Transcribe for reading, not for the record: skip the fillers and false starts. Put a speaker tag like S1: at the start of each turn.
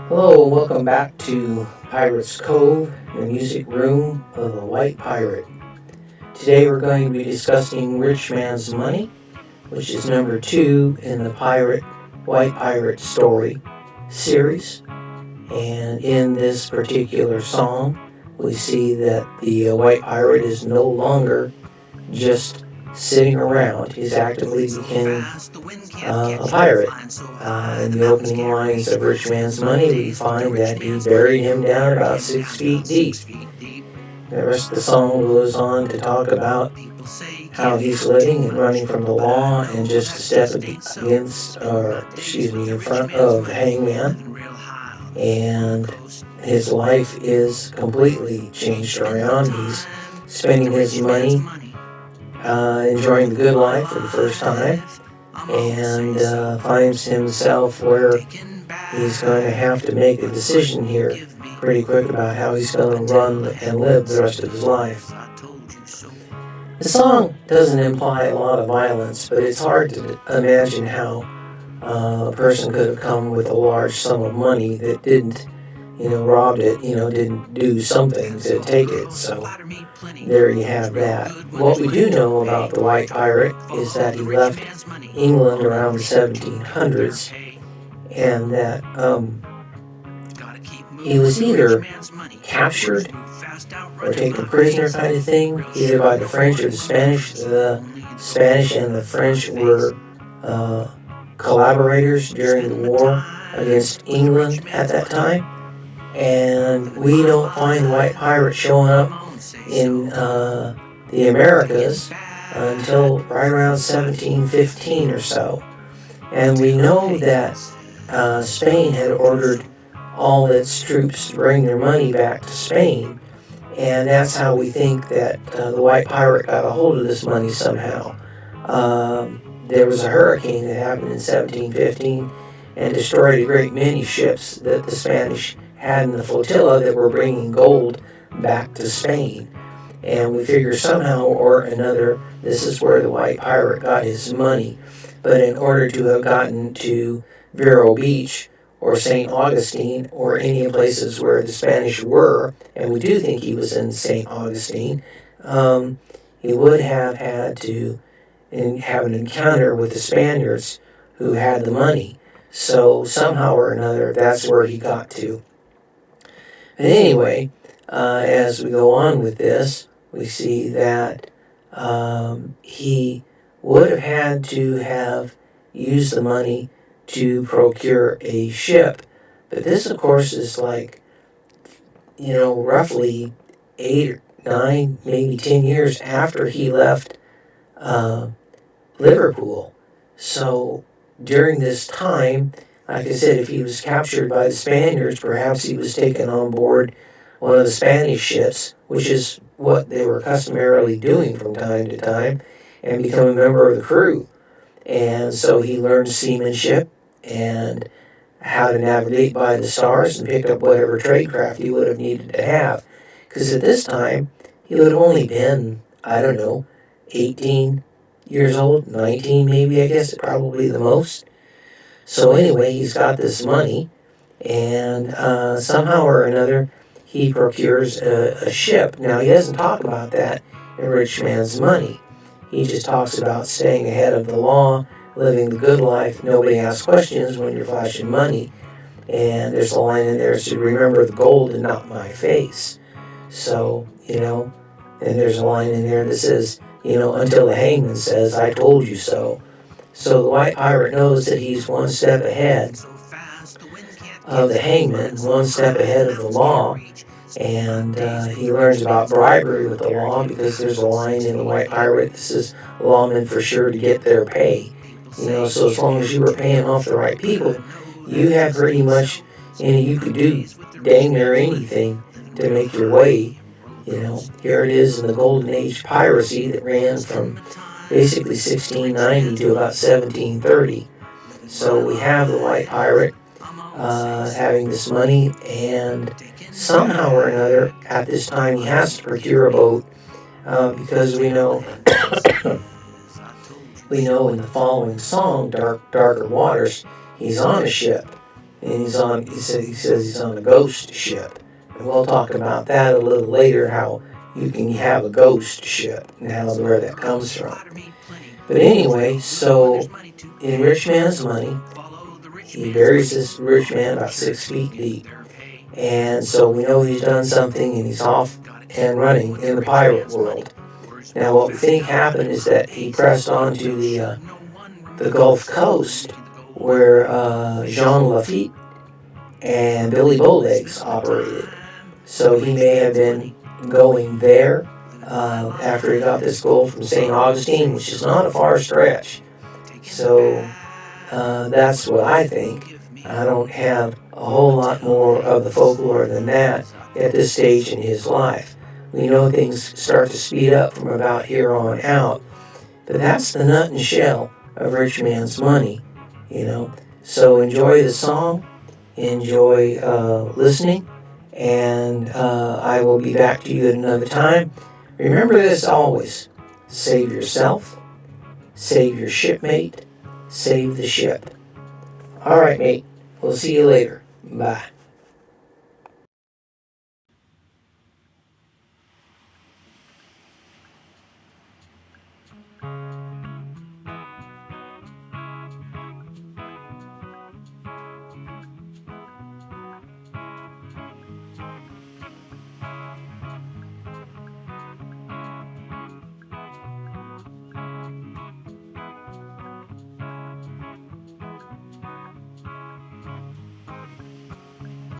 S1: Hello, and welcome back to Pirate's Cove, the music room of the White Pirate. Today we're going to be discussing Richmans Money, which is number 2 in the White Pirate Story series. And in this particular song, we see that the White Pirate is no longer just sitting around. He's actively becoming a pirate. In the opening lines of Richmans Money, we find that he buried him down about 6 feet deep. The rest of the song goes on to talk about how he's living and running from the law and just a step in front of the hangman. And his life is completely changed around. He's spending his money, enjoying the good life for the first time, and finds himself where he's going to have to make a decision here pretty quick about how he's going to run and live the rest of his life. The song doesn't imply a lot of violence, but it's hard to imagine how a person could have come with a large sum of money that didn't, robbed it, didn't do something to take it. So there you have that. What we do know about the White Pirate is that he left England around the 1700s, and that he was either captured or taken prisoner kind of thing, either by the French or the Spanish. The Spanish and the French were collaborators during the war against England at that time, and we don't find the White Pirate showing up in the Americas until right around 1715 or so. And we know that Spain had ordered all its troops to bring their money back to Spain, and that's how we think that the White Pirate got a hold of this money somehow. There was a hurricane that happened in 1715 and destroyed a great many ships that the Spanish had in the flotilla that were bringing gold back to Spain. And we figure somehow or another this is where the White Pirate got his money. But in order to have gotten to Vero Beach or St. Augustine or any places where the Spanish were, and we do think he was in St. Augustine, he would have had to have an encounter with the Spaniards who had the money. So somehow or another, that's where he got to. But anyway, as we go on with this, we see that he would have had to have used the money to procure a ship. But this, of course, is like, roughly 8 or 9, maybe 10 years after he left Liverpool. So during this time, like I said, if he was captured by the Spaniards, perhaps he was taken on board one of the Spanish ships, which is what they were customarily doing from time to time, and become a member of the crew. And so he learned seamanship and how to navigate by the stars and pick up whatever tradecraft he would have needed to have. Because at this time, he would have only been, 18 years old, 19 maybe, I guess, probably the most. So anyway, he's got this money, and somehow or another, he procures a ship. Now, he doesn't talk about that in Richmans Money. He just talks about staying ahead of the law, living the good life. Nobody asks questions when you're flashing money. And there's a line in there that says, remember the gold and not my face. So, and there's a line in there that says, until the hangman says, I told you so. So the White Pirate knows that he's one step ahead of the hangman, one step ahead of the law, and he learns about bribery with the law because there's a line in the White Pirate that says, lawmen for sure to get their pay. So as long as you were paying off the right people, you had pretty much, you could do dang near anything to make your way. Here it is in the golden age piracy that ran from basically 1690 to about 1730. So we have the White Pirate having this money, and somehow or another, at this time, he has to procure a boat because we know in the following song, Darker Waters, he's on a ship. and he says he's on a ghost ship. And we'll talk about that a little later, how you can have a ghost ship and where that comes from. But anyway, so in Richmans Money, he buries this rich man about 6 feet deep. And so we know he's done something and he's off and running in the pirate world. Now what we think happened is that he pressed on to the Gulf Coast where Jean Lafitte and Billy Bowlegs operated. So he may have been going there after he got this gold from St. Augustine, which is not a far stretch. So that's what I think. I don't have a whole lot more of the folklore than that at this stage in his life. We know things start to speed up from about here on out. But that's the nut and shell of Richmans Money, So enjoy the song, enjoy listening, and I will be back to you at another time. Remember this always: save yourself, save your shipmate, save the ship. All right, mate. We'll see you later. Bye.